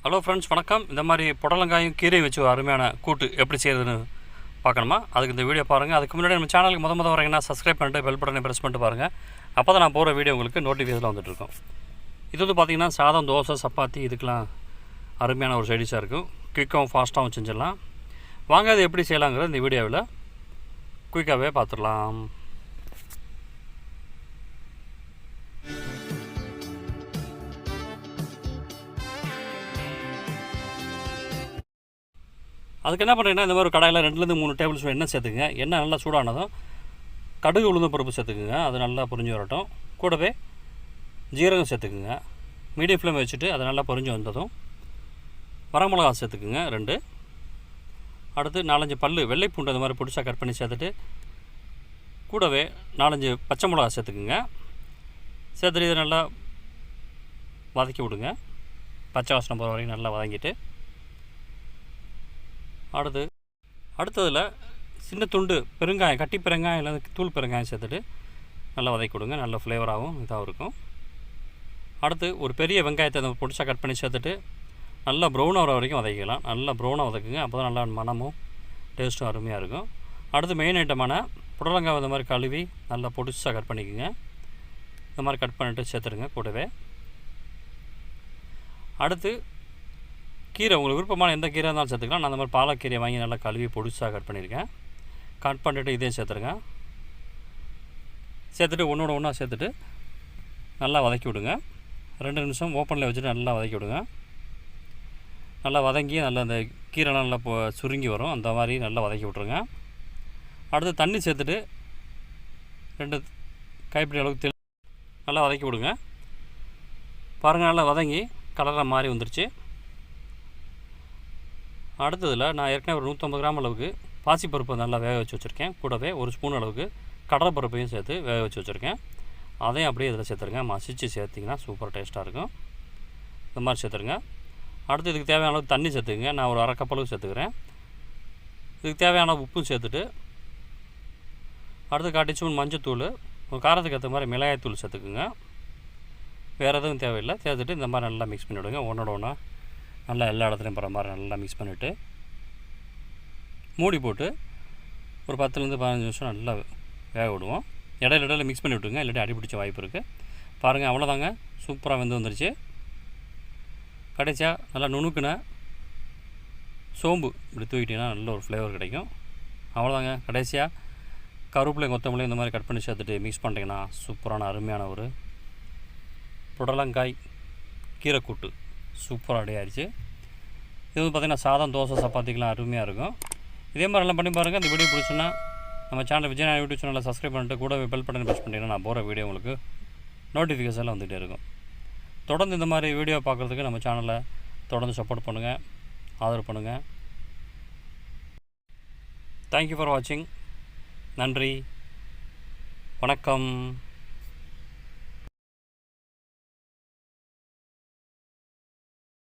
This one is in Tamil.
ஹலோ ஃப்ரெண்ட்ஸ், வணக்கம். இந்த மாதிரி புடலங்காயும் கீரையும் வச்சு ஒரு அருமையான கூட்டு எப்படி செய்யறதுன்னு பார்க்கணுமா? அதுக்கு இந்த வீடியோ பாருங்கள். அதுக்கு முன்னாடி நம்ம சேனலுக்கு முத வரீங்கன்னா சப்ஸ்கிரைப் பண்ணிட்டு பெல் பட்டனை ப்ரெஸ் பண்ணிட்டு பாருங்கள். அப்போ தான் நான் போகிற வீடியோ உங்களுக்கு நோட்டிஃபிகேஷனில் வந்துட்டுருக்கோம். இது வந்து பார்த்திங்கன்னா சாதம், தோசை, சப்பாத்தி இதுக்கெலாம் அருமையான ஒரு சைடிஷாக இருக்கும். குயிக்காகவும் ஃபாஸ்ட்டாகவும் செஞ்சிடலாம். வாங்க அது எப்படி செய்யலாங்கிறது இந்த வீடியோவில் குயிக்காகவே பார்த்துடலாம். அதுக்கு என்ன பண்ணுறீங்கன்னா, இந்த மாதிரி கடாயில் 2-3 டேபிள் ஸ்பூன் எண்ணெய் சேர்த்துக்குங்க. எண்ணெய் நல்லா சூடானதும் கடுகு உளுந்து பருப்பு சேர்த்துக்குங்க. அது நல்லா பொரிஞ்சு வரட்டும். கூடவே ஜீரகம் சேர்த்துக்குங்க. மீடியம் ஃப்ளேம் வச்சுட்டு அது நல்லா பொரிஞ்சு வந்ததும் வரமிளகா சேர்த்துக்குங்க 2. அடுத்து 4-5 பல் வெள்ளை பூண்டு அந்த மாதிரி பிடிச்சா கட் பண்ணி சேர்த்துட்டு கூடவே 4-5 பச்சை மிளகா சேர்த்துக்குங்க. சேர்த்துட்டு இதை நல்லா வதக்கி விடுங்க. பச்சை வாசனை போகிற வரைக்கும் நல்லா வதங்கிட்டு அடுத்ததில் சின்ன துண்டு பெருங்காயம், கட்டி பெருங்காயம் இல்லை தூள் பெருங்காயம் சேர்த்துட்டு நல்லா வதக்கி கொடுங்க. நல்ல ஃப்ளேவராகவும் இதாகவும் இருக்கும். அடுத்து ஒரு பெரிய வெங்காயத்தை அந்த பொடிச்சா கட் பண்ணி சேர்த்துட்டு நல்லா ப்ரௌன் ஆகிற வரைக்கும் வதக்கிக்கலாம். நல்லா ப்ரௌனாக வதக்குங்க. அப்போ தான் நல்லா மனமும் டேஸ்ட்டும் அருமையாக இருக்கும். அடுத்து மெயின் ஐட்டமான புடலங்காய் இந்த மாதிரி கழுவி நல்லா பொடிச்சா கட் பண்ணிக்கோங்க. இந்த மாதிரி கட் பண்ணிவிட்டு சேர்த்துருங்க. கூடவே அடுத்து கீரை, உங்களுக்கு விருப்பமான எந்த கீரை இருந்தாலும் சேர்த்துக்கலாம். நான் அந்த மாதிரி பாலக்கீரையை வாங்கி நல்லா கழுவி பொடிசாக கட் பண்ணியிருக்கேன். கட் பண்ணிவிட்டு இதையும் சேர்த்துருங்க. சேர்த்துட்டு ஒன்றா சேர்த்துட்டு நல்லா வதக்கி விடுங்க. 2 நிமிஷம் ஓப்பனில் வச்சுட்டு நல்லா வதக்கி விடுங்க. நல்லா வதங்கி நல்லா அந்த கீரைலாம் நல்லா சுருங்கி வரும். அந்த மாதிரி நல்லா வதக்கி விட்ருங்க. அடுத்து தண்ணி சேர்த்துட்டு 2 கைப்பிடி அளவுக்கு நல்லா வதக்கி விடுங்க. பாருங்கள், நல்லா வதங்கி கலராக மாறி வந்துருச்சு. அடுத்ததில் நான் ஏற்கனவே ஒரு 150 கிராம் அளவுக்கு பாசிப்பருப்பு நல்லா வேக வச்சு வச்சுருக்கேன். கூடவே 1 ஸ்பூன் அளவுக்கு கடலைப்பருப்பையும் சேர்த்து வேக வச்சு வச்சுருக்கேன். அதையும் அப்படியே இதில் சேர்த்துருங்க. மசிச்சு சேர்த்திங்கன்னா சூப்பர் டேஸ்ட்டாக இருக்கும். இந்த மாதிரி சேர்த்துருங்க. அடுத்து இதுக்கு தேவையான அளவுக்கு தண்ணி சேர்த்துக்குங்க. நான் ஒரு 1/2 கப் அளவுக்கு சேர்த்துக்கிறேன். இதுக்கு தேவையான உப்பும் சேர்த்துட்டு அடுத்து 1/4 டீஸ்பூன் மஞ்சத்தூள், ஒரு காரத்துக்கு ஏற்ற மாதிரி மிளகாய்த்தூள் சேர்த்துக்குங்க. வேறு எதுவும் தேவையில்லை. சேர்த்துட்டு இந்த மாதிரி நல்லா மிக்ஸ் பண்ணி விடுங்க. ஒன்றா நல்லா எல்லா இடத்துலையும் போகிற மாதிரி நல்லா மிக்ஸ் பண்ணிவிட்டு மூடி போட்டு ஒரு 10-15 நிமிஷம் நல்லா வேக விடுவோம். இடையில மிக்ஸ் பண்ணி விட்டுருங்க, இல்லாட்டி அடிப்பிடிச்ச வாய்ப்பு இருக்குது. பாருங்கள், அவ்வளோதாங்க. சூப்பராக வெந்து வந்துருச்சு. கடைசியாக நல்லா நுணுக்குன சோம்பு இப்படி தூக்கிட்டிங்கன்னா நல்ல ஒரு ஃப்ளேவர் கிடைக்கும். அவ்வளோதாங்க. கடைசியாக கருவேப்பிலை, கொத்தமல்லி இந்த மாதிரி கட் பண்ணி சேர்த்துட்டு மிக்ஸ் பண்ணிட்டீங்கன்னா சூப்பரான அருமையான ஒரு புடலங்காய் கீரை கூட்டு சூப்பராக ரெடி ஆகிடுச்சு. இது வந்து பார்த்திங்கன்னா சாதம், தோசை, சப்பாத்திக்கெலாம் அருமையாக இருக்கும். இதே மாதிரி எல்லாம் பண்ணி பாருங்கள். இந்த வீடியோ பிடிச்சுன்னா நம்ம சேனல் விஜயநாயகம் யூடியூப் சேனலில் சப்ஸ்கிரைப் பண்ணிட்டு கூட பெல் பட்டன் ப்ரெஸ் பண்ணிட்டீங்கன்னா நான் போகிற வீடியோ உங்களுக்கு நோட்டிஃபிகேஷனில் வந்துகிட்டே இருக்கும். தொடர்ந்து இந்த மாதிரி வீடியோ பார்க்குறதுக்கு நம்ம சேனலை தொடர்ந்து சப்போர்ட் பண்ணுங்கள், ஆதரவு பண்ணுங்கள். தேங்க்யூ ஃபார் வாட்சிங். நன்றி, வணக்கம்.